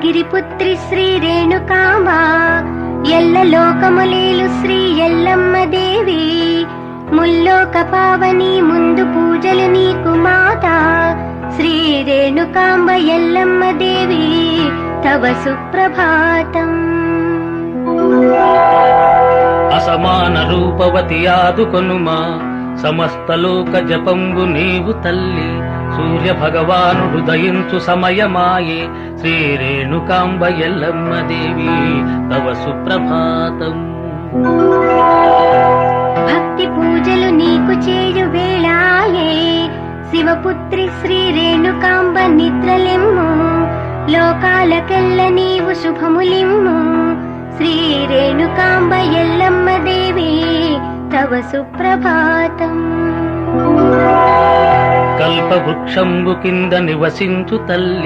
గిరిపుత్రి శ్రీ రేణుకాంబ ఎల్ల లోకములేలు శ్రీ ఎల్లమ్మ దేవి ముల్లోక పావని ముందు పూజలు నీకు మాత శ్రీ రేణుకాంబ ఎల్లమ్మ దేవి తవ సుప్రభాతం. అసమాన రూపవతి ఆదుకొనుమా సమస్త లోక జపంబు నీవు తల్లి సూర్య భగవానుడు దయించు సమయమాయే శ్రీ రేణుకాంబ ఎల్లమ్మ దేవి తవ సుప్రభాతం. భక్తి పూజలు నీకు చేయు వేళాయే శివపుత్రి శ్రీ రేణుకాంబ నిద్రలిమ్ము లోకాలకెల్ల నీవు శుభములిమ్ము శ్రీ రేణుకాంబ ఎల్లమ్మ దేవి తవ సుప్రభాతం. కల్పవృక్షంబు కింద నివసించు తల్లి